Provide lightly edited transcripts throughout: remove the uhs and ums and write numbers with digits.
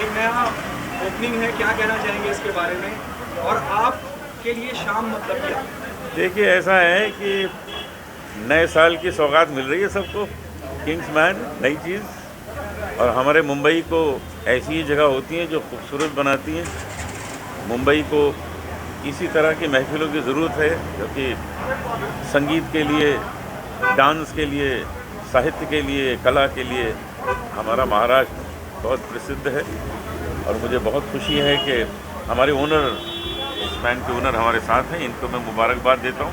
एक नया ओपनिंग है, क्या कहना चाहेंगे इसके बारे में और आपके लिए शाम मतलब क्या? देखिए, ऐसा है कि नए साल की सौगात मिल रही है सबको, किंग्समैन नई चीज़, और हमारे मुंबई को ऐसी ही जगह होती हैं जो खूबसूरत बनाती हैं। मुंबई को इसी तरह की महफिलों की ज़रूरत है, क्योंकि संगीत के लिए, डांस के लिए, साहित्य के लिए, कला के लिए हमारा महाराष्ट्र बहुत प्रसिद्ध है। और मुझे बहुत खुशी है कि हमारे ओनर, किंग्समैन के ओनर हमारे साथ हैं, इनको मैं मुबारकबाद देता हूँ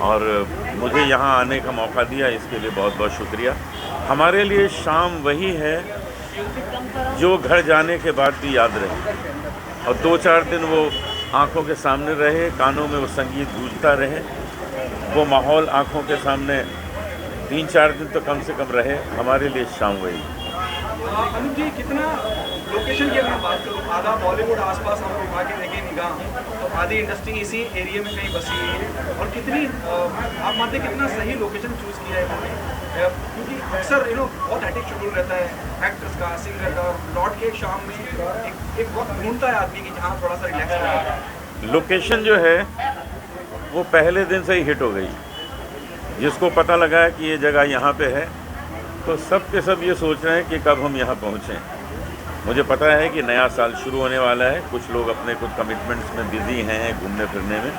और मुझे यहाँ आने का मौका दिया, इसके लिए बहुत बहुत शुक्रिया। हमारे लिए शाम वही है जो घर जाने के बाद भी याद रहे और 2-4 दिन वो आँखों के सामने रहे, कानों में वो संगीत गूंजता रहे, वो माहौल आँखों के सामने 3-4 दिन तो कम से कम रहे। हमारे लिए शाम वही। अनुप जी, कितना लोकेशन की अगर बात करूँ, आधा बॉलीवुड आसपास हम उठा के देखें निगाह तो आधी इंडस्ट्री इसी एरिया में कहीं बसी हुई है, और कितनी आप मानते कितना सही लोकेशन चूज़ किया है उन्होंने, क्योंकि अक्सर बहुत हैक्टिक शेड्यूल रहता है एक्टर्स का, सिंगर का, लौट के शाम में एक वक्त ढूंढता है आदमी की जहाँ थोड़ा सा रिलैक्स करें। लोकेशन जो है वो पहले दिन से ही हिट हो गई। जिसको पता लगा कि ये जगह यहाँ पे है तो सब के सब ये सोच रहे हैं कि कब हम यहाँ पहुँचें। मुझे पता है कि नया साल शुरू होने वाला है, कुछ लोग अपने कुछ कमिटमेंट्स में बिज़ी हैं घूमने फिरने में,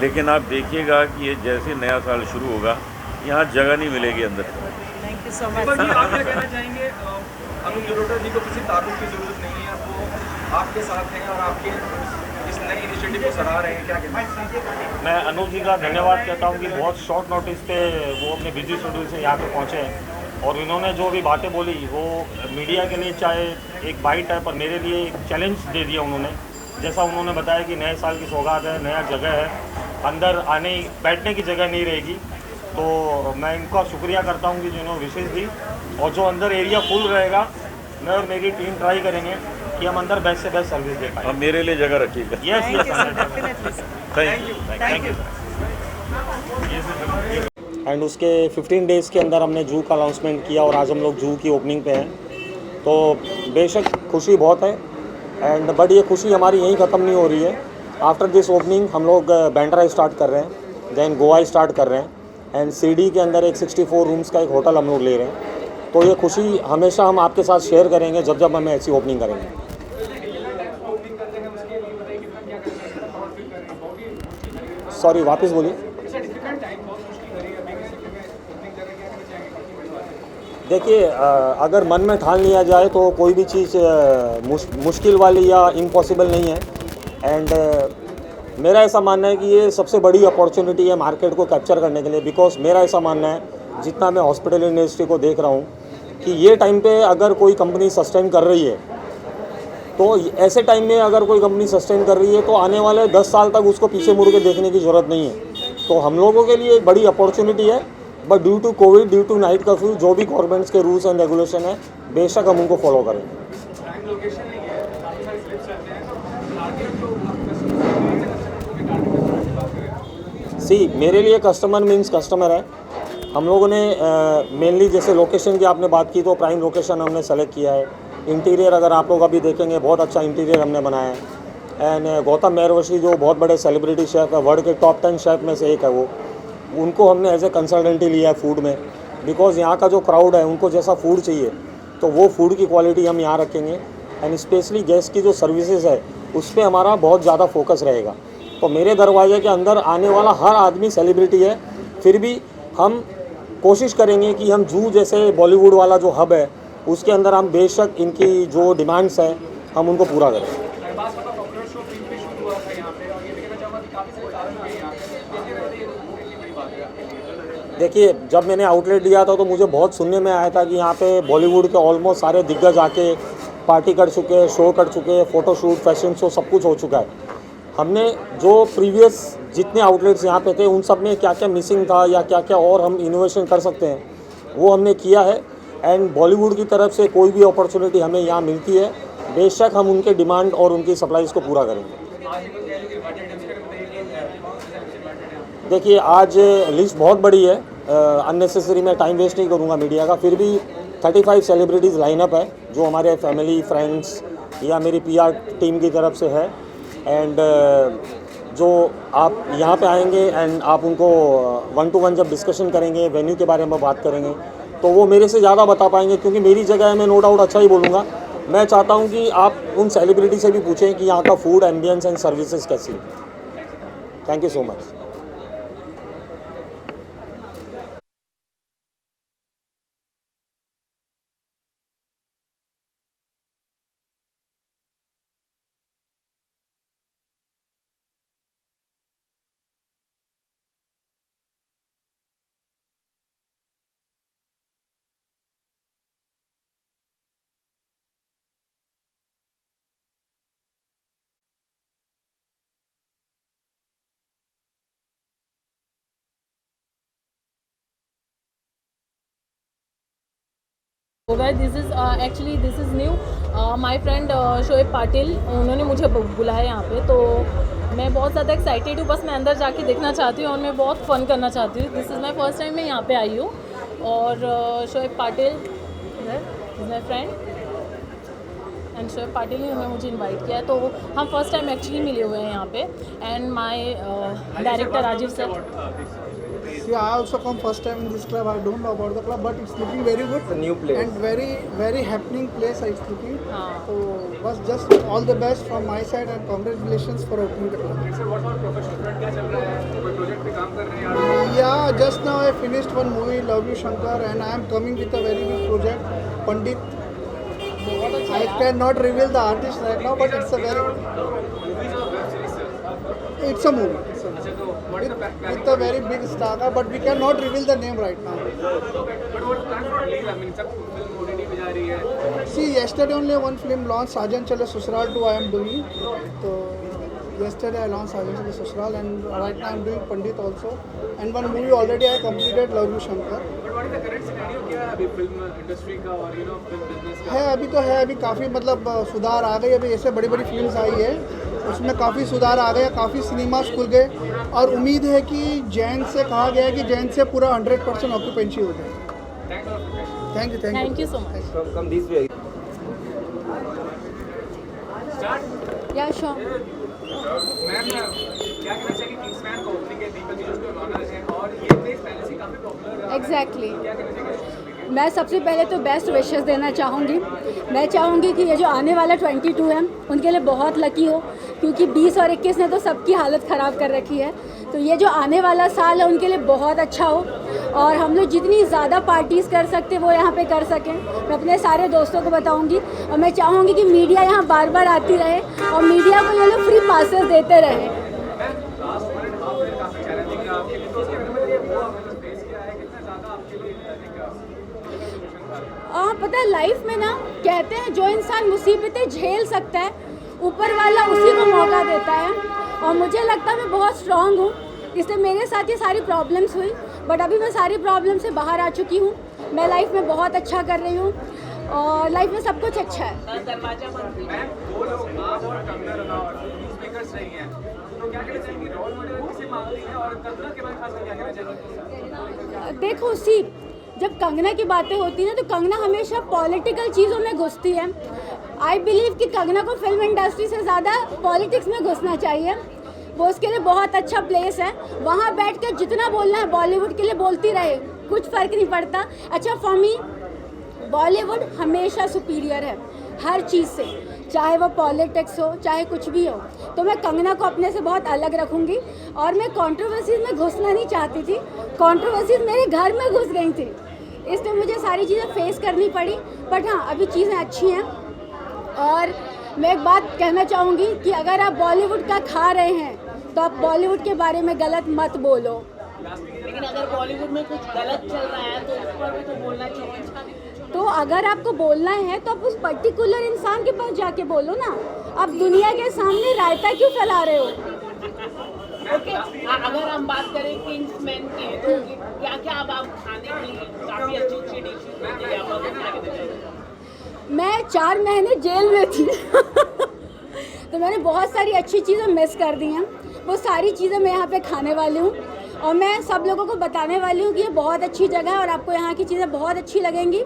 लेकिन आप देखिएगा कि ये जैसे नया साल शुरू होगा यहाँ जगह नहीं मिलेगी अंदर। Thank you so much. आप क्या कहना चाहेंगे? अनुप जलोटा जी को किसी तारुफ की ज़रूरत नहीं है, वो आपके साथ हैं और आपके इस नए इनिशिएटिव को सराह रहे हैं, क्या कहना? मैं अनुप जी का धन्यवाद कहता हूँ कि बहुत शॉर्ट नोटिस पे वो अपने बिजी शेड्यूल से यहाँ पे पहुँचे हैं और इन्होंने जो भी बातें बोली वो मीडिया के लिए चाहे एक बाइट है, पर मेरे लिए एक चैलेंज दे दिया उन्होंने। जैसा उन्होंने बताया कि नए साल की सौगात है, नया जगह है, अंदर आने बैठने की जगह नहीं रहेगी, तो मैं इनका शुक्रिया करता हूँ कि जिन्होंने विशेष दी। और जो अंदर एरिया फुल रहेगा, मैं और मेरी टीम ट्राई करेंगे कि हम अंदर बेस्ट से बेस्ट सर्विस दे पाएँ। और मेरे लिए जगह रखिएगा। Yes yes, thank you. And उसके 15 डेज़ के अंदर हमने जूहू का अनाउंसमेंट किया और आज हम लोग जूहू की ओपनिंग पे हैं, तो बेशक खुशी बहुत है। एंड बट ये खुशी हमारी यहीं ख़त्म नहीं हो रही है। आफ्टर दिस ओपनिंग हम लोग बैंड्रा स्टार्ट कर रहे हैं, देन गोवा स्टार्ट कर रहे हैं, एंड सीडी के अंदर एक 64 रूम्स का एक होटल हम लोग ले रहे हैं। तो ये खुशी हमेशा हम आपके साथ शेयर करेंगे जब जब हमें ऐसी ओपनिंग करेंगे। सॉरी, वापस बोलिए। देखिए, अगर मन में ठान लिया जाए तो कोई भी चीज़ मुश्किल वाली या इम्पॉसिबल नहीं है। एंड मेरा ऐसा मानना है कि ये सबसे बड़ी अपॉर्चुनिटी है मार्केट को कैप्चर करने के लिए, बिकॉज मेरा ऐसा मानना है, जितना मैं हॉस्पिटल इंडस्ट्री को देख रहा हूँ, कि ये टाइम पे अगर कोई कंपनी सस्टेन कर रही है, तो ऐसे टाइम में अगर कोई कंपनी सस्टेन कर रही है तो आने वाले 10 साल तक उसको पीछे मुड़ के देखने की ज़रूरत नहीं है। तो हम लोगों के लिए एक बड़ी अपॉर्चुनिटी है, but due to Covid, due to night curfew, जो भी गवर्नमेंट्स के रूल्स एंड रेगुलेशन है, बेशक हम उनको फॉलो करेंगे। सी, मेरे लिए कस्टमर मीन्स कस्टमर है। हम लोगों ने मेनली जैसे लोकेशन की आपने बात की, तो प्राइम लोकेशन हमने सेलेक्ट किया है। इंटीरियर अगर आप लोग अभी देखेंगे, बहुत अच्छा इंटीरियर हमने बनाया है। एंड गौतम मेहरवशी जो बहुत बड़े सेलिब्रिटी शेफ़ है, वर्ल्ड के टॉप 10 शेफ़ में से एक है, वो उनको हमने एज ए कंसल्टेंटी लिया है फूड में, बिकॉज़ यहाँ का जो क्राउड है उनको जैसा फूड चाहिए तो वो फूड की क्वालिटी हम यहाँ रखेंगे। एंड स्पेशली गेस्ट की जो सर्विसेज है उस पर हमारा बहुत ज़्यादा फोकस रहेगा। तो मेरे दरवाजे के अंदर आने वाला हर आदमी सेलिब्रिटी है, फिर भी हम कोशिश करेंगे कि हम जूहू जैसे बॉलीवुड वाला जो हब है उसके अंदर हम बेशक इनकी जो डिमांड्स हैं हम उनको पूरा करें। देखिए, जब मैंने आउटलेट लिया था तो मुझे बहुत सुनने में आया था कि यहाँ पे बॉलीवुड के ऑलमोस्ट सारे दिग्गज आके पार्टी कर चुके हैं, शो कर चुके हैं, फ़ोटोशूट, फैशन शो, सब कुछ हो चुका है। हमने जो प्रीवियस जितने आउटलेट्स यहाँ पे थे उन सब में क्या क्या मिसिंग था या क्या क्या और हम इनोवेशन कर सकते हैं वो हमने किया है। एंड बॉलीवुड की तरफ से कोई भी अपॉर्चुनिटी हमें यहाँ मिलती है, बेशक हम उनके डिमांड और उनकी सप्लाईज़ को पूरा करेंगे। देखिए, आज लिस्ट बहुत बड़ी है, अननेसेसरी मैं टाइम वेस्ट नहीं करूँगा मीडिया का, फिर भी 35 सेलिब्रिटीज़ लाइनअप है जो हमारे फैमिली, फ्रेंड्स या मेरी PR टीम की तरफ से है। एंड जो आप यहाँ पे आएंगे एंड आप उनको 1-to-1 जब डिस्कशन करेंगे, वेन्यू के बारे में बात करेंगे, तो वो मेरे से ज़्यादा बता पाएंगे, क्योंकि मेरी जगह है, मैं नो डाउट अच्छा ही बोलूँगा। मैं चाहता हूँ कि आप उन सेलिब्रिटी से भी पूछें कि यहाँ का फूड, एम्बियंस एंड सर्विसेज कैसी है। Thank you so much. This is new. My friend Shoaib Patil, उन्होंने मुझे बुलाया यहाँ पे, तो मैं बहुत ज़्यादा एक्साइटेड हूँ। बस मैं अंदर जाके देखना चाहती हूँ और मैं बहुत फ़न करना चाहती हूँ। This is my first time मैं यहाँ पे आई हूँ। और Shoaib Patil is my friend and Shoaib Patil ने मुझे इनवाइट किया है, तो हम फर्स्ट टाइम एक्चुअली मिले हुए हैं यहाँ पे। And my director Rajiv sir. Yeah, I also come first time in this club. I don't know about the club, but it's looking very good. It's a new place and very happening place. It's looking. हाँ. So, was just all the best from my side and congratulations for opening the club. Sir what about professional front क्या चल रहा है? कोई project पे काम कर रहे हैं? Yeah, just now I finished one movie, Love You Shankar, and I am coming with a very big project, Pandit. I cannot reveal the artist right now, but it's a very. Movies और web series sir? It's a movie. अच्छा तो what is the plan? With a very big star, but we cannot reveal the name right now. But what plan for release? I mean सब film OTT पे जा रही है. See, yesterday only one film launched, Sajan Chale Susral 2 I am doing. So, yesterday I launched Sajan Chale Susral, and right now I am doing Pandit also. And one movie already I completed, Love You Shankar. But what is the current scenario क्या है अभी film industry का और film business का? है अभी तो है, अभी काफ़ी मतलब सुधार आ गई। अभी ऐसे बड़ी बड़ी फिल्म्स आई है, उसमें काफ़ी सुधार आ गया, काफ़ी सिनेमास खुल गए, और उम्मीद है कि जैन से कहा गया है कि जैन से पूरा 100% ऑक्यूपेंसी हो जाए। Thank you so much. come this way. या श्योर। मैम क्या कहना चाहिए किंग्समैन को ओपनिंग है दीपक जी उसको ऑनर है और ये प्लेस पहले से काफी पॉपुलर है। एग्जैक्टली क्या कहना चाहिए? मैं सबसे पहले तो बेस्ट विशेस देना चाहूँगी। मैं चाहूँगी कि ये जो आने वाला 22 है उनके लिए बहुत लकी हो, क्योंकि 20 और 21 ने तो सबकी हालत ख़राब कर रखी है। तो ये जो आने वाला साल है उनके लिए बहुत अच्छा हो, और हम लोग जितनी ज़्यादा पार्टीज़ कर सकते वो यहाँ पे कर सकें। मैं अपने सारे दोस्तों को बताऊँगी, और मैं चाहूँगी कि मीडिया यहाँ बार बार आती रहे और मीडिया को ये लोग फ्री पासेस देते रहे। पता है लाइफ में ना कहते हैं जो इंसान मुसीबतें झेल सकता है ऊपर वाला उसी को मौका देता है, और मुझे लगता है मैं बहुत स्ट्रांग हूँ, इसलिए मेरे साथ ये सारी प्रॉब्लम्स हुई, बट अभी मैं सारी प्रॉब्लम से बाहर आ चुकी हूँ। मैं लाइफ में बहुत अच्छा कर रही हूँ और लाइफ में सब कुछ अच्छा है। देखो सी, जब कंगना की बातें होती हैं ना, तो कंगना हमेशा पॉलिटिकल चीज़ों में घुसती है। आई बिलीव कि कंगना को फिल्म इंडस्ट्री से ज़्यादा पॉलिटिक्स में घुसना चाहिए। वो उसके लिए बहुत अच्छा प्लेस है, वहाँ बैठ कर जितना बोलना है बॉलीवुड के लिए बोलती रहे, कुछ फ़र्क नहीं पड़ता। अच्छा, फॉर मी बॉलीवुड हमेशा सुपीरियर है हर चीज़ से, चाहे वो पॉलिटिक्स हो चाहे कुछ भी हो। तो मैं कंगना को अपने से बहुत अलग रखूँगी, और मैं कंट्रोवर्सीज़ में घुसना नहीं चाहती थी। कंट्रोवर्सीज़ मेरे घर में घुस गई थी, इसलिए मुझे सारी चीज़ें फेस करनी पड़ी। बट हाँ, अभी चीज़ें अच्छी हैं। और मैं एक बात कहना चाहूँगी कि अगर आप बॉलीवुड का खा रहे हैं तो आप बॉलीवुड के बारे में गलत मत बोलो। लेकिन अगर बॉलीवुड में कुछ गलत चल रहा है तो उस पर भी तो बोलना चाहिए। तो अगर आपको बोलना है तो आप उस पर्टिकुलर इंसान के पास जाके बोलो ना। आप दुनिया के सामने रायता क्यों फैला रहे हो? ओके, अगर हम बात करें किंग्समैन की, तो क्या क्या अब आप खाने के लिए काफ़ी अच्छी अच्छी डिशेज बनती है, आप बता के बताइए। मैं 4 महीने जेल में थी तो मैंने बहुत सारी अच्छी चीज़ें मिस कर दी हैं। वो सारी चीज़ें मैं यहाँ पे खाने वाली हूँ, और मैं सब लोगों को बताने वाली हूँ कि ये बहुत अच्छी जगह है और आपको यहाँ की चीज़ें बहुत अच्छी लगेंगी।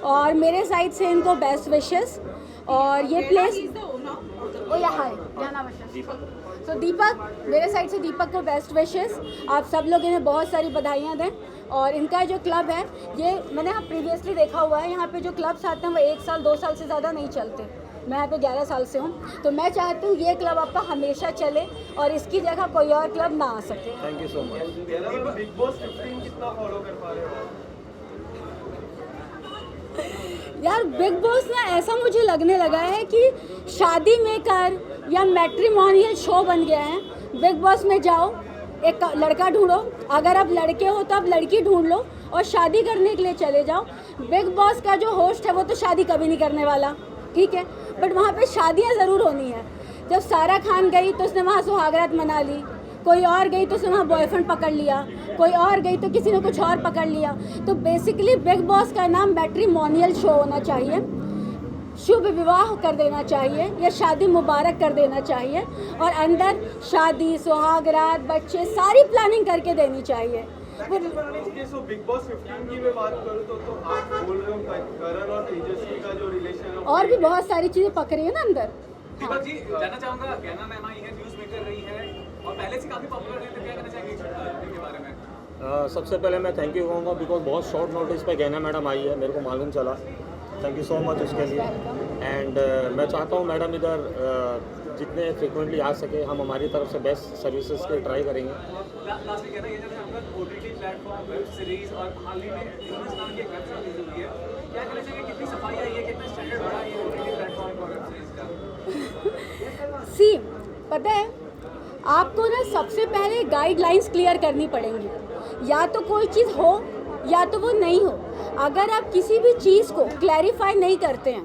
और मेरे साइड से इनको बेस्ट विशेस। और ये प्लेस ओ या हाय गहना वशिष्ठ। सो दीपक, मेरे साइड से दीपक को बेस्ट विशेस। आप सब लोग इन्हें बहुत सारी बधाइयाँ दें। और इनका जो क्लब है, ये मैंने यहाँ प्रीवियसली देखा हुआ है, यहाँ पे जो क्लब्स आते हैं वो 1 साल 2 साल से ज़्यादा नहीं चलते। मैं यहाँ पे 11 साल से हूँ, तो मैं चाहती हूँ ये क्लब आपका हमेशा चले और इसकी जगह कोई और क्लब ना आ सके। Thank you so much. Big boss 15 कितना फॉलो कर पा रहे हो आप? यार बिग बॉस ना ऐसा मुझे लगने लगा है कि शादी मेकर या मैट्रिमोनियल शो बन गया है। बिग बॉस में जाओ, एक लड़का ढूंढो, अगर आप लड़के हो तो आप लड़की ढूंढ लो और शादी करने के लिए चले जाओ। बिग बॉस का जो होस्ट है वो तो शादी कभी नहीं करने वाला, ठीक है, बट वहाँ पे शादियाँ ज़रूर होनी है। जब सारा खान गई तो उसने वहाँ सुहागरात मना ली, कोई और गई तो उसने वहाँ बॉयफ्रेंड पकड़ लिया, कोई और गई तो किसी ने कुछ और पकड़ लिया। तो बेसिकली बिग बॉस का नाम मैट्रिमोनियल शो होना चाहिए, शुभ विवाह कर देना चाहिए या शादी मुबारक कर देना चाहिए और अंदर शादी, सुहागरात, बच्चे, सारी प्लानिंग करके देनी चाहिए। बिग बॉस 15 की मैं बात करूं तो आप बोल रहे हो करण और तेजस्वी का जो रिलेशन है और भी बहुत सारी चीज़ें पकड़ी है ना अंदर। दीपक जी, जानना चाहूंगा, गहना मैम आई है, न्यूज़ मेकर रही है और पहले से काफी पॉपुलर है, तो क्या कहना चाहेंगे इनके बारे में? सबसे पहले मैं थैंक यू कहूँगा बिकॉज बहुत शॉर्ट नोटिस पे गहना मैडम आई है, मेरे को मालूम चला। थैंक यू सो मच उसके लिए। एंड मैं चाहता हूँ मैडम इधर जितने फ्रिक्वेंटली आ सके, हम हमारी तरफ से बेस्ट सर्विसेज के ट्राई करेंगे। लास्टली कहना ये जानना चाहूंगा, ओटीटी प्लेटफॉर्म, वेब सीरीज और हाल ही में न्यूज़ नाम की एक वेब सीरीज हुई है, क्या कहना चाहिए, कितनी सफाई आई है, कितना स्टैंडर्ड बढ़ा है ओटीटी प्लेटफॉर्म और वेब सीरीज का? सी पता है आपको ना, सबसे पहले गाइडलाइंस क्लियर करनी पड़ेंगी। या तो कोई चीज़ हो या तो वो नहीं हो। अगर आप किसी भी चीज़ को क्लैरिफाई नहीं करते हैं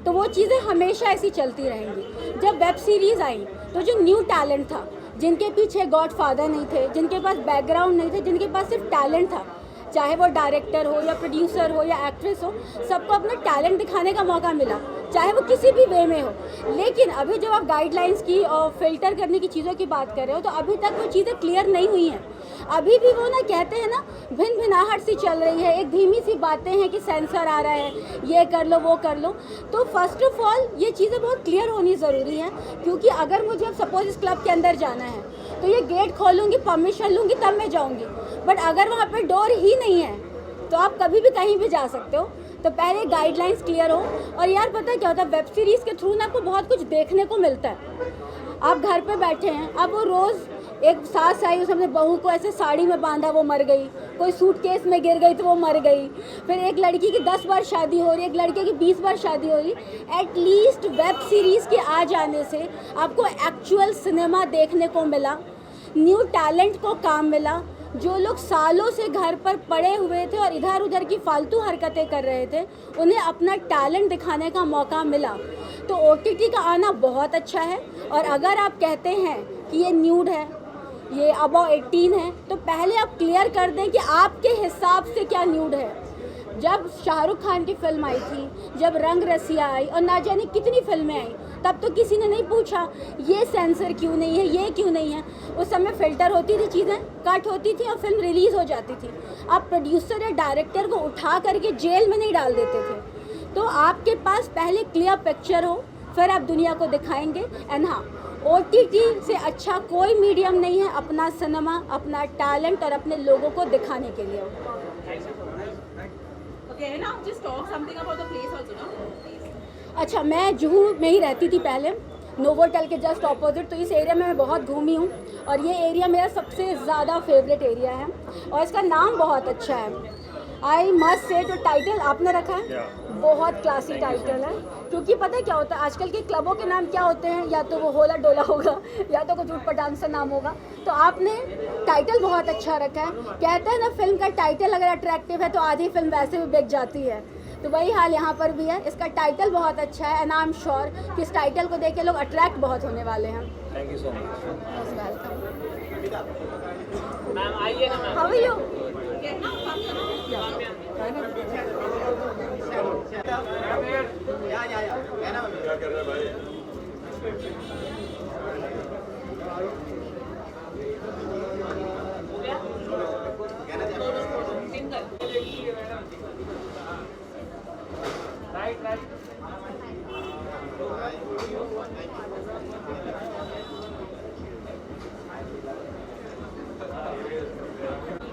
तो वो चीज़ें हमेशा ऐसी चलती रहेंगी। जब वेब सीरीज़ आई तो जो न्यू टैलेंट था, जिनके पीछे गॉडफादर नहीं थे, जिनके पास बैकग्राउंड नहीं थे, जिनके पास सिर्फ टैलेंट था, चाहे वो डायरेक्टर हो या प्रोड्यूसर हो या एक्ट्रेस हो, सबको अपना टैलेंट दिखाने का मौका मिला, चाहे वो किसी भी वे में हो। लेकिन अभी जब आप गाइडलाइंस की और फिल्टर करने की चीज़ों की बात कर रहे हो तो अभी तक वो चीज़ें क्लियर नहीं हुई हैं। अभी भी वो ना कहते हैं ना, भिन भिनाहट सी चल रही है, एक धीमी सी बातें हैं कि सेंसर आ रहा है, ये कर लो वो कर लो। तो फर्स्ट ऑफ ऑल ये चीज़ें बहुत क्लियर होनी ज़रूरी हैं, क्योंकि अगर मुझे अब सपोज इस क्लब के अंदर जाना है तो ये गेट खोलूँगी, परमिशन लूँगी, तब मैं जाऊँगी। बट अगर वहाँ पर डोर ही नहीं है तो आप कभी भी कहीं भी जा सकते हो। तो पहले गाइडलाइंस क्लियर हो। और यार पता है क्या होता है, वेब सीरीज़ के थ्रू ना आपको बहुत कुछ देखने को मिलता है। आप घर पे बैठे हैं, अब वो रोज़ एक सास आई, उसने अपने बहू को ऐसे साड़ी में बांधा, वो मर गई, कोई सूटकेस में गिर गई तो वो मर गई, फिर एक लड़की की 10 बार शादी हो रही है, एक लड़के की 20 बार शादी हो रही। एटलीस्ट वेब सीरीज़ के आ जाने से आपको एक्चुअल सिनेमा देखने को मिला, न्यू टैलेंट को काम मिला। जो लोग सालों से घर पर पड़े हुए थे और इधर उधर की फालतू हरकतें कर रहे थे, उन्हें अपना टैलेंट दिखाने का मौका मिला। तो ओटीटी का आना बहुत अच्छा है। और अगर आप कहते हैं कि ये न्यूड है, ये अबव 18 है, तो पहले आप क्लियर कर दें कि आपके हिसाब से क्या न्यूड है। जब शाहरुख खान की फिल्म आई थी, जब रंग रसिया आई और ना जाने कितनी फिल्में आई, तब तो किसी ने नहीं पूछा ये सेंसर क्यों नहीं है, ये क्यों नहीं है। उस समय फ़िल्टर होती थी, चीज़ें कट होती थी और फिल्म रिलीज़ हो जाती थी। आप प्रोड्यूसर या डायरेक्टर को उठा करके जेल में नहीं डाल देते थे। तो आपके पास पहले क्लियर पिक्चर हो, फिर आप दुनिया को दिखाएंगे। एंड हाँ, ओटीटी से अच्छा कोई मीडियम नहीं है अपना सिनेमा, अपना टैलेंट और अपने लोगों को दिखाने के लिए। Okay, now just talk something about the place also, no? अच्छा, मैं जुहू में ही रहती थी पहले, नोवोटेल के जस्ट ऑपोजिट। तो इस एरिया में मैं बहुत घूमी हूँ और ये एरिया मेरा सबसे ज़्यादा फेवरेट एरिया है और इसका नाम बहुत अच्छा है। आई मस्ट से जो टाइटल आपने रखा है बहुत क्लासी टाइटल है। क्योंकि पता है क्या होता है, आजकल के क्लबों के नाम क्या होते हैं, या तो वो होला डोला होगा या तो कुछ ऊपर डांसर नाम होगा। तो आपने टाइटल बहुत अच्छा रखा है। कहते हैं ना, फिल्म का टाइटल अगर अट्रैक्टिव है तो आधी फिल्म वैसे भी बिक जाती है। तो वही हाल यहाँ पर भी है। इसका टाइटल बहुत अच्छा है एंड आई एम श्योर कि इस टाइटल को देख के लोग अट्रैक्ट बहुत होने वाले हैं। Thank you so much. Ma'am आइए ना मैम। How are you? क्या कर रहे भाई?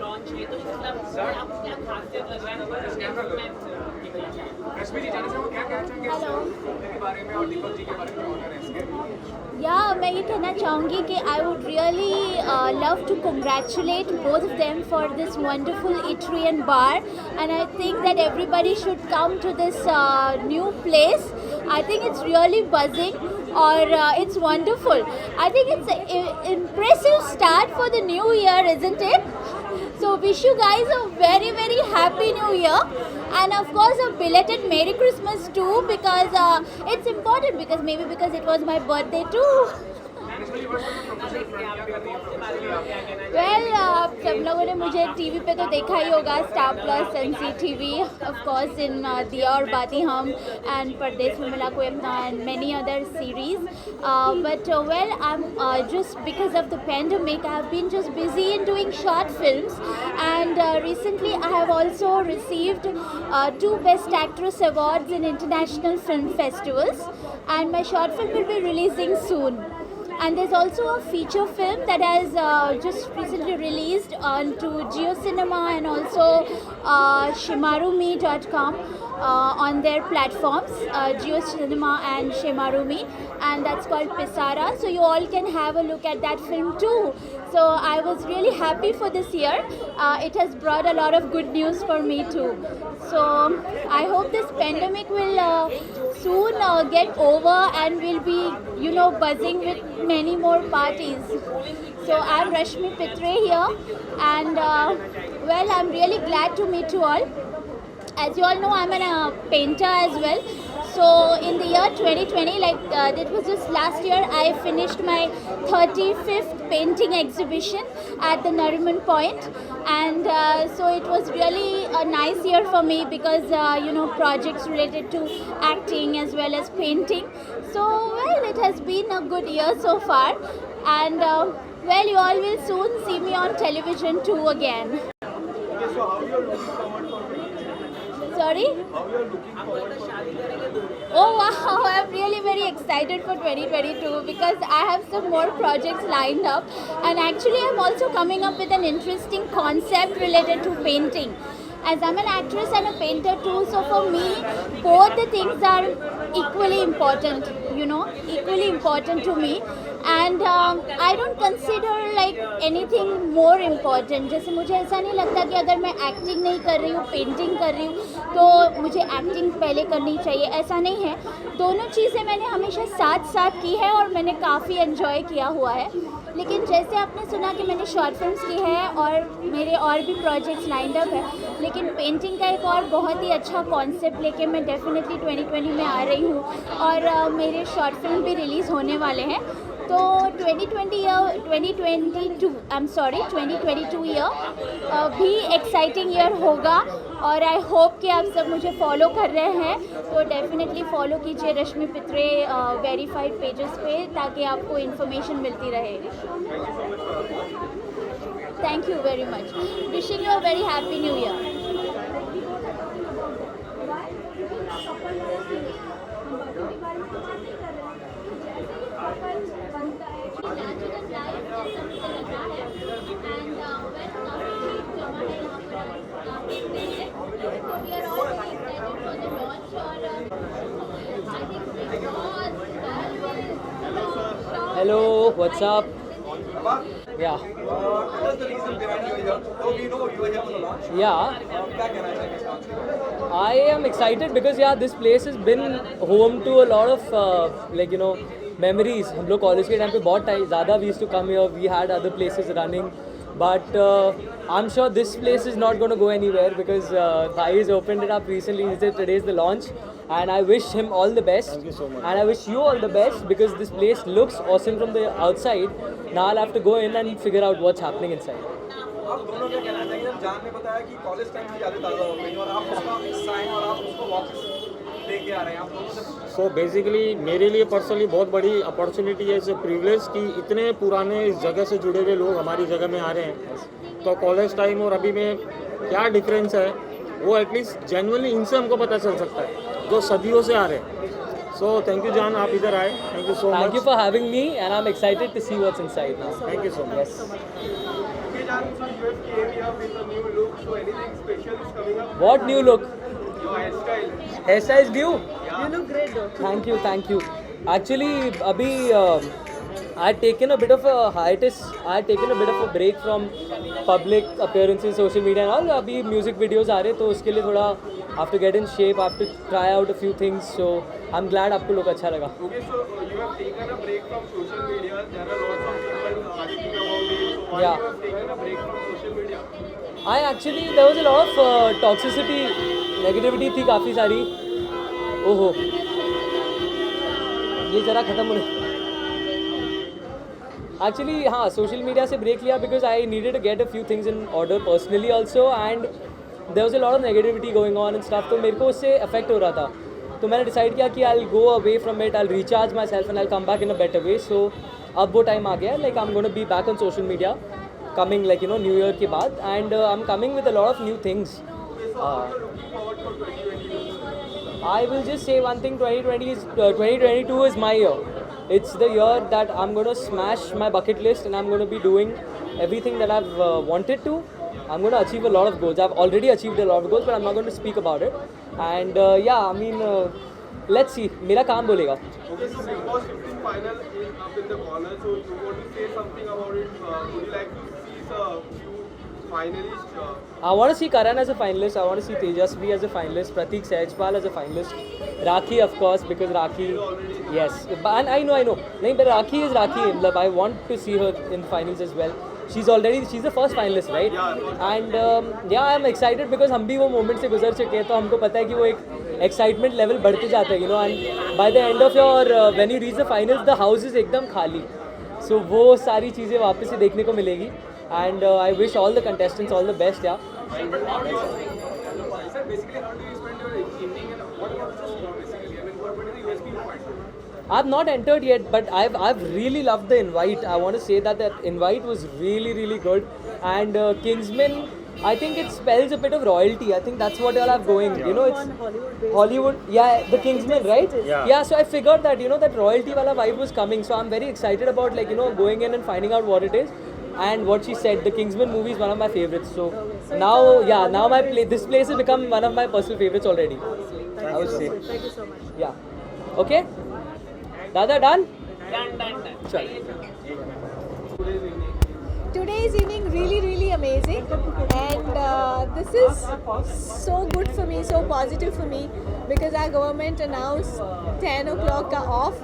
लॉन्च है तो इसका आपको क्या खासियत लग रहा है? रश्मि जी जाने से वो क्या कहना चाहेंगे इस फिल्म के बारे में और दीपक जी के बारे में ऑनर है इसके? या मैं ये कहना चाहूँगी कि I would really love to congratulate both of them for this wonderful eatery and bar, and I think that everybody should come to this new place. I think it's really buzzing or it's wonderful. I think it's an impressive start for the new year, isn't it? So wish you guys a very very happy new year, and of course a belated Merry Christmas too, because it's important, because it was my birthday too. Well आप सब लोगों ने मुझे TV पे तो देखा ही होगा, star plus, NC TV, of course in दिया और बाती हम एंड परदेश में मिला कोई अपना and many other series, but well I am just because of the pandemic I have been just busy in doing short films, and recently I have also received 2 Best Actress awards in international film festivals, and my short film will be releasing soon. And there's also a feature film that has just recently released onto Jio Cinema and also shimarumi.com on their platforms, Jio Cinema and Shimarumi, and that's called Pisara. So you all can have a look at that film too. So I was really happy for this year. It has brought a lot of good news for me too. So I hope this pandemic will soon get over and we'll be, you know, buzzing with many more parties. So I'm Rashmi Pitre here, and well, I'm really glad to meet you all. As you all know, I'm a painter as well. So in the year 2020, it was just last year, I finished my 35th painting exhibition at the Nariman Point, and so it was really a nice year for me because you know, projects related to acting as well as painting. So well, it has been a good year so far, and well, you all will soon see me on television too again. Okay, so how you are looking forward for 2022? Sorry? How you are looking forward for 2022? Oh wow, I'm really very excited for 2022 because I have some more projects lined up, and actually I'm also coming up with an interesting concept related to painting. As I'm an actress and a painter too, so for me both the things are equally important, you know, equally important to me, and I don't consider like anything more important. जैसे मुझे ऐसा नहीं लगता कि अगर मैं acting नहीं कर रही हूँ, पेंटिंग कर रही हूँ तो मुझे एक्टिंग पहले करनी चाहिए, ऐसा नहीं है. दोनों चीज़ें मैंने हमेशा साथ साथ की है और मैंने काफ़ी एंजॉय किया हुआ है. लेकिन जैसे आपने सुना कि मैंने शॉर्ट फिल्म्स की है और मेरे और भी प्रोजेक्ट्स लाइंड अप है, लेकिन पेंटिंग का एक और बहुत ही अच्छा कॉन्सेप्ट लेके मैं डेफिनेटली 2020 में आ रही हूँ, और मेरे शॉर्ट फिल्म भी रिलीज़ होने वाले हैं. तो 2022 ईयर भी एक्साइटिंग ईयर होगा, और आई होप कि आप सब मुझे फॉलो कर रहे हैं, तो डेफिनेटली फॉलो कीजिए रश्मि पित्रे वेरीफाइड पेजेस पे, ताकि आपको इन्फॉर्मेशन मिलती रहे. Thank you very much. Wishing you a very happy new year. Hello, what's up? Yeah. What was the reason behind you here? So we know you were here for the launch. Yeah, क्या कहना चाहेंगे इस launch के? I am excited because yeah, this place has been home to a lot of like you know memories. हम लोग college के time पे बहुत ज़्यादा we used to come here. We had other places running, but I'm sure this place is not going to go anywhere because Thai has opened it up recently. Today is the launch, and I wish him all the best. Thank you so much. And I wish you all the best because this place looks awesome from the outside. Now I'll have to go in and figure out what's happening inside. आप दोनों क्या कहना चाहेंगे? जब जान ने बताया कि कॉलेज टाइम की यादें ताज़ा हो गई और आप उसका साइन और आप उसको वापस लेके आ रहे हैं, आप दोनों से सो बेसिकली मेरे लिए पर्सनली बहुत बड़ी अपॉर्चुनिटी है, इसे प्रिविलेज कि इतने पुराने इस जगह से जुड़े हुए लोग हमारी जगह में आ रहे हैं. तो कॉलेज टाइम और अभी में क्या डिफरेंस है वो एटलीस्ट जेन्युइनली इनसे हमको पता चल सकता है जो सदियों से आ रहे हैं. So thank you Jaan, आप इधर आए. Thank you so much. Thank you for having me, and I'm excited to see what's inside now. Thank you so much. Yes. Okay, Jaan, so you have came here with a new look. So anything special is coming up? What new look? Your hairstyle. Hairstyle is new. You look great though. Thank you. Actually, abhi I had taken a bit of a hiatus. I had taken a bit of a break from public appearances, social media and all. Abhi music videos aa rahe, तो उसके लिए थोड़ा I have to get in shape. I have to try out a few things. So I'm glad आपको look अच्छा लगा. Okay, so you have taken a break from social media. There are lots of people asking about it. So why Yeah. you have taken a break from social media? There was a lot of toxicity, negativity थी काफ़ी सारी. ओहो, ये जरा ख़त्म होने. Actually, हाँ, social media से break लिया because I needed to get a few things in order personally also, and there was a lot of negativity going on and stuff. तो मेरे को उससे affect हो रहा था. तो मैंने decide किया कि I'll go away from it, I'll recharge myself and I'll come back in a better way. So अब वो time आ गया. Like I'm going to be back on social media, coming like New Year के बाद, and I'm coming with a lot of new things. I will just say one thing: 2022 is my year. It's the year that I'm going to smash my bucket list, and I'm going to be doing everything that I've wanted to. I'm going to achieve a lot of goals. I've already achieved a lot of goals, but I'm not going to speak about it. And yeah, I mean, let's see. मेरा काम बोलेगा. Okay, so Big Boss 15 final is up in the corner. So you want to say something about it? Would you like to see the few finalists? I want to see Karan as a finalist. I want to see Tejasvi as a finalist. Pratik Sehjpal as a finalist. Rakhi, of course, because Rakhi. Yes, and I know. No, but Rakhi is Rakhi. Like, I want to see her in finals as well. She's the first finalist, right? And yeah, I'm excited because हम भी वो moment से गुजर चुके हैं, तो हमको पता है कि वो एक excitement level बढ़ते जाता है, and by the end of your when you reach the finals, the house is एकदम खाली. So वो सारी चीज़ें वापस से देखने को मिलेगी, and I wish all the contestants all the best, yeah. Sir, basically, how do you spend your evening and what about the show basically? I mean, what is the USP you find? I've not entered yet, but I've really loved the invite. I want to say that invite was really good, and Kingsman, I think it spells a bit of royalty. I think that's what y'all have going. It's Hollywood. Yeah, the Kingsman, right? Yeah. So I figured that that royalty wala vibe was coming. So I'm very excited about going in and finding out what it is. And what she said, the Kingsman movie is one of my favorites. So now this place has become one of my personal favorites already. I would say. Thank you so much. Yeah. Okay. Dada, done? Done. Chal. Today's evening really amazing, and this is so good for me, so positive for me, because our government announced 10 o'clock off,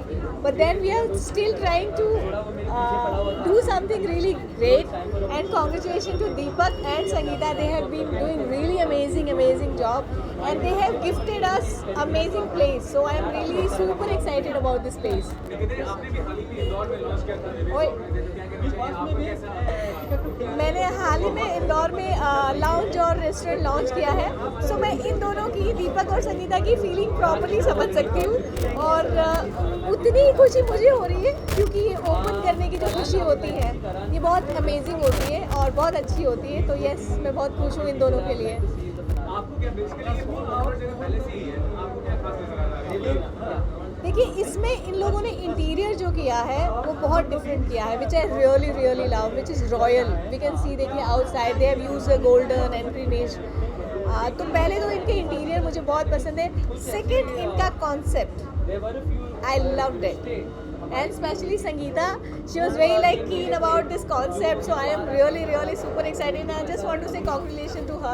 but then we are still trying to do something really great, and congratulations to Deepak and Sangeeta. They have been doing really amazing job, and they have gifted us amazing place, so I am really super excited about this place. मैंने हाल ही में इंदौर में lounge और restaurant launch किया है, सो मैं इन दोनों की, दीपक और संगीता की फीलिंग प्रॉपर्ली समझ सकती हूँ, और उतनी ही खुशी मुझे हो रही है क्योंकि ये ओपन करने की जो खुशी होती है ये बहुत अमेजिंग होती है और बहुत अच्छी होती है, तो यस, मैं बहुत खुश हूँ इन दोनों के लिए. आपको क्या बेसिकली ये बहुत जगह पहले से ही है, आपको क्या खास नजर आ रहा है? देखिए, इसमें इन लोगों ने इंटीरियर जो किया है वो बहुत डिफरेंट किया है, which I really love, which is royal. We can see, देखिए outside they have used a golden entry niche. तो पहले तो इनके इंटीरियर मुझे बहुत पसंद है. सेकंड, इनका concept I loved it, and especially Sangeeta, she was very keen about this concept, so I am really super excited, and I just want to say congratulations to her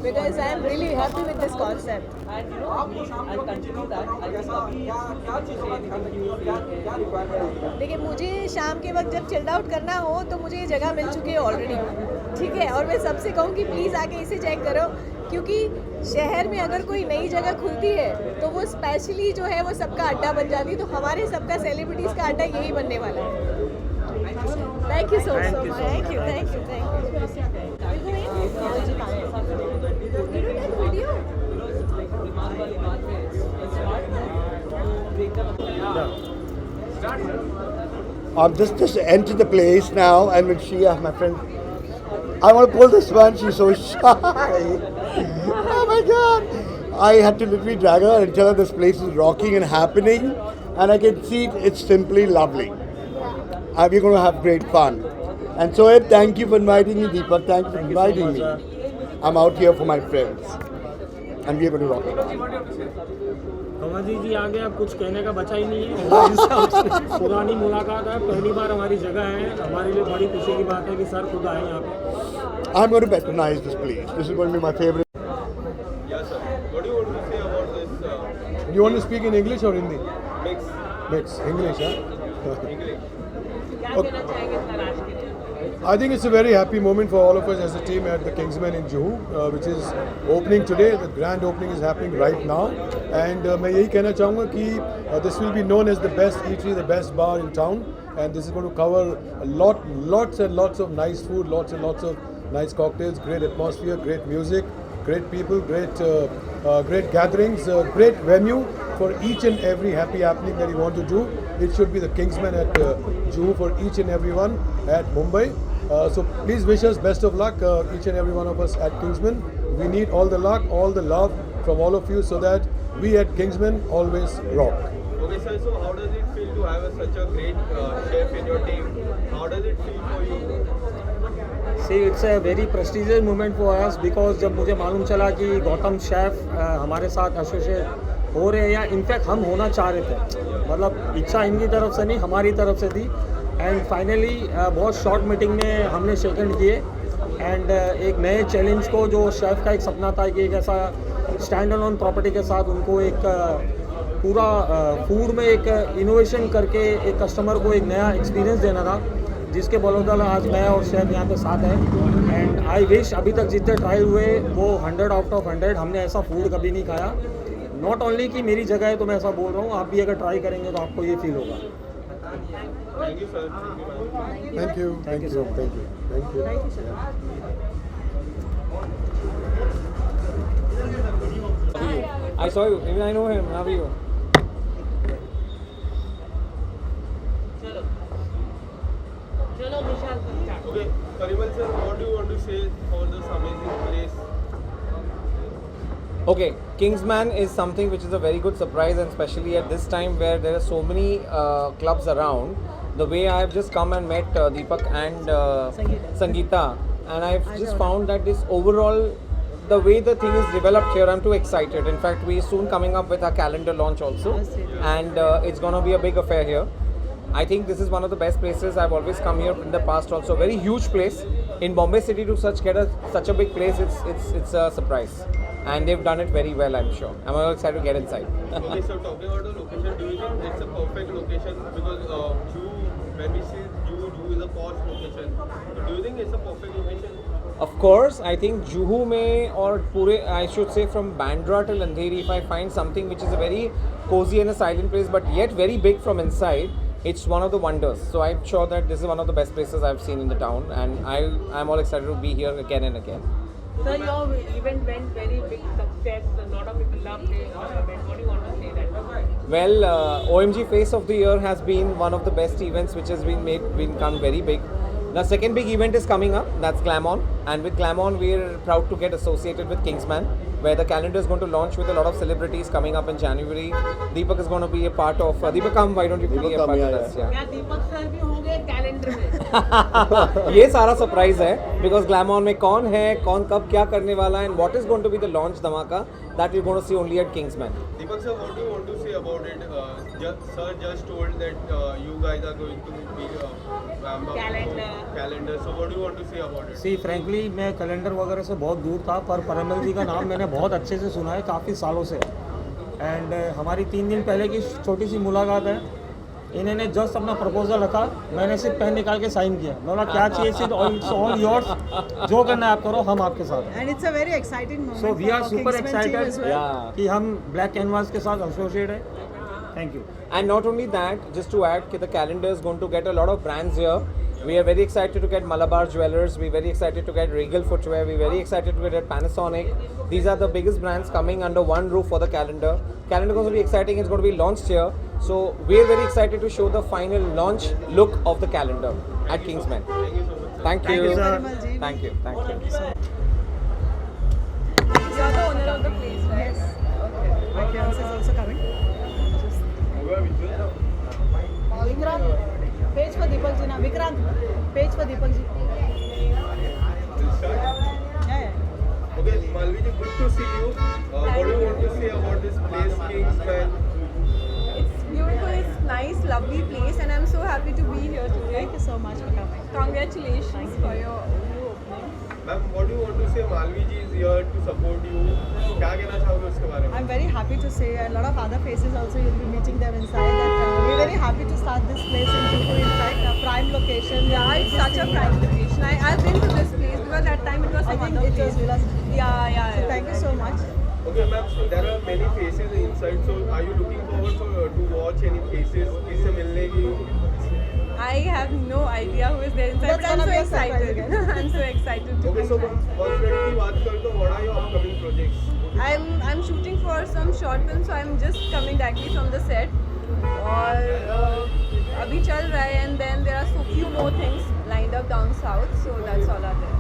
because I am really happy with this concept. And I'll continue that. I guess देखिए, मुझे शाम के वक्त जब chilled out करना हो तो मुझे ये जगह मिल चुकी है ऑलरेडी, ठीक है, और मैं सबसे कहूँ कि प्लीज़ आके इसे चेक करो, क्योंकि शहर में अगर कोई नई जगह खुलती है तो वो स्पेशली जो है वो सबका अड्डा बन जाती है, तो हमारे सबका सेलिब्रिटीज़ का अड्डा यही बनने वाला है. Thank you so much. Thank you. I'm just entered the place now, and with Shia, my friend, I want to pull this one. She's so shy. Oh my God! I had to literally drag her and tell her this place is rocking and happening, and I can see it's simply lovely. We're going to have great fun. And so, thank you for inviting me, Deepak. Thank you for inviting me. I'm out here for my friends, and we're going to rock it. कमल जी आगे अब कुछ कहने का बचा ही नहीं है। पुरानी मुलाकात है, पहली बार हमारी जगह है, हमारे लिए बड़ी खुशी की बात है कि सर खुद आए यहाँ पे। I'm going to patronize this place. This is going to be my favorite. Yes, sir. What do you want to say about this? You want to speak in English or Hindi? Mix. Mix. English, huh? English. I think it's a very happy moment for all of us as a team at the Kingsman in Juhu, which is opening today. The grand opening is happening right now. And मैं यही कहना चाहूँगा कि this will be known as the best eatery, the best bar in town. And this is going to cover lots and lots of nice food, lots and lots of nice cocktails, great atmosphere, great music, great people, great gatherings, great venue for each and every happy happening that you want to do. It should be the Kingsman at Juhu for each and everyone at Mumbai. So please wish us best of luck, each and every one of us at Kingsman. We need all the luck, all the love from all of you so that we at Kingsman always rock. Okay, sir. So how does it feel to have such a great chef in your team? How does it feel for you? See, it's a very prestigious moment for us because जब मुझे मालूम चला कि Gautam chef हमारे साथ associate हो रहे हैं या इनफैक्ट हम होना चाह रहे थे, मतलब इच्छा इनकी तरफ से नहीं हमारी तरफ से थी। एंड फाइनली बहुत शॉर्ट मीटिंग में हमने सेकंड किए एंड एक नए चैलेंज को जो शेफ़ का एक सपना था कि एक ऐसा स्टैंड ऑन प्रॉपर्टी के साथ उनको एक पूरा फूड में एक इनोवेशन करके एक कस्टमर को एक नया एक्सपीरियंस देना था, जिसके बदौलत आज मैं और शेफ यहाँ पे साथ हैं। एंड आई विश अभी तक जितने ट्रायल हुए वो 100 आउट ऑफ 100, हमने ऐसा फूड कभी नहीं खाया। नॉट ओनली कि मेरी जगह है तो मैं ऐसा बोल रहा हूँ, आप भी अगर ट्राई करेंगे तो आपको ये फील होगा। Thank you, sir. Thank you. Thank you. Thank you. Thank you. Thank you, sir. I saw you. Even I know him. How are you? Okay, Parimal sir, what do you want to say for this amazing place? Okay, Kingsman is something which is a very good surprise, and especially at this time where there are so many clubs around. The way I have just come and met Deepak and Sangeeta, and I've just found that this overall, the way the thing is developed here, I'm too excited. In fact, we're soon coming up with our calendar launch also, and it's gonna be a big affair here. I think this is one of the best places. I've always come here in the past also. Very huge place in Bombay City to such a big place. It's a surprise, and they've done it very well. I'm sure. I'm all excited to get inside. Okay, so talking about the location, do you think it's a perfect location? Because when we see Juhu is a posh location. So do you think it's a perfect location? Of course, I think Juhu mein or pure, I should say from Bandra till Andheri, if I find something which is a very cozy and a silent place, but yet very big from inside, it's one of the wonders. So I'm sure that this is one of the best places I've seen in the town, and I'm all excited to be here again and again. Sir, your event went very big success. A lot of people loved it. What do you want to say that? Well, OMG Face of the Year has been one of the best events which has been become very big. The second big event is coming up, that's Glam On, and with Glam On we're proud to get associated with Kingsman, where the calendar is going to launch with a lot of celebrities coming up in January. Deepak is going to be a part of. Deepak, come, why don't you be a part of us? Yeah. क्या दीपक sir भी होंगे calendar में? ये सारा surprise है, because Glam On में कौन है, कौन कब क्या करने वाला है, and what is going to be the launch धमाका, that we're going to see only at Kingsman. Deepak sir, what do you want to say about it? Sir just told that you guys are going to be calendar. So what do you want to say about it? See frankly मैं calendar वगैरह से बहुत दूर था, पर परिमल जी का नाम मैंने बहुत अच्छे से सुना है काफ़ी सालों से। एंड हमारी 3 दिन पहले की छोटी सी मुलाकात है, इन्होंने जस्ट अपना प्रपोजल रखा, मैंने सिर्फ पेन निकाल के साइन किया। मैं बोला क्या चाहिए, सिर्फ ऑल योर्स, जो करना है आप करो, हम आपके साथ हैं। And it's a very exciting moment. So we are for super Kingsman team as excited well. कि हम ब्लैक कैनवास के साथ एसोसिएट है। Thank you. And not only that, just to add, the calendar is going to get a lot of brands here. We are very excited to get Malabar Jewelers. We're very excited to get Regal Footwear. We're very excited to get Panasonic. These are the biggest brands coming under one roof for the calendar. Calendar is going to be exciting. It's going to be launched here. So we're very excited to show the final launch look of the calendar at Kingsman. Thank you. Parimal ji. Thank you. Thank you. You are the owner of the place, right? Yes. My fiance is also coming. Vikrant, page for Deepak ji now. Vikrant, page for Deepak ji. Yeah. Okay, Malvi ji, good to see you. What do you want to say about this place, Kingsman? It's beautiful, it's nice, lovely place, and I'm so happy to be here today. Thank you so much for coming. Congratulations for your new opening. Ma'am, what do you want to say? Malvi ji is here to support you. क्या कहना चाहोगे उसके बारे में? I'm very happy to say a lot of other faces also you'll be meeting them inside that we're very happy to start this place in Juhu, in fact, a prime location. Yeah, it's such a prime location. I've been to this place because that time it was some other place. Yeah. So thank you so much. Okay, ma'am, so there are many faces inside. So are you looking forward to watch any faces? किससे मिलने की? I have no idea who is there inside, That's but I'm so gonna be a surprise excited. again. I'm so excited to Okay, be so inside. personality की बात करें तो what are your upcoming projects? I'm shooting for some short film, so I'm just coming directly from the set. और अभी चल रहा है, and then there are so few more things lined up down south, so that's all are there.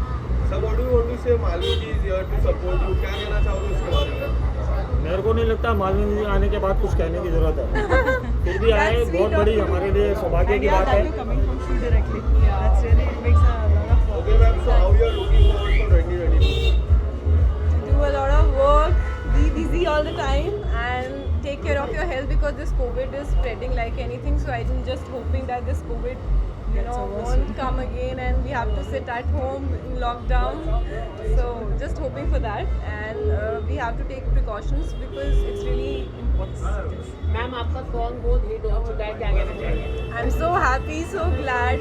So what do you want to say? Malvi ji is here to support you. क्या कहना चाहोगे उसके बारे में? मेरे को नहीं लगता मालवी जी आने के बाद कुछ कहने की ज़रूरत है फिर भी आए बहुत बड़ी हमारे लिए सौभाग्य की बात है Coming from shoot directly. That's really it makes a lot of work. Okay, ma'am, so how you are looking forward for 2022? To do a lot of work, be busy all the time, and take care of your health because this COVID is spreading like anything. So I'm just hoping that this COVID, won't come again, and we have to sit at home in lockdown. So just hoping for that, and we have to take precautions because it's really important. Ma'am आपका song बहुत hit हो चुका है, क्या कहना चाहिए? I'm so happy, so glad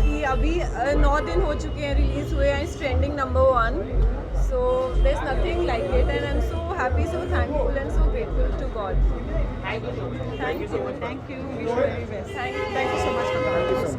कि अभी 9 दिन हो चुके हैं रिलीज हुए हैं, it's trending number 1. So there's nothing like it, and I'm so happy, so thankful, and so grateful to God. Thank you so much. Thank you. Thank you. Wish you very best. Thank you so much for coming.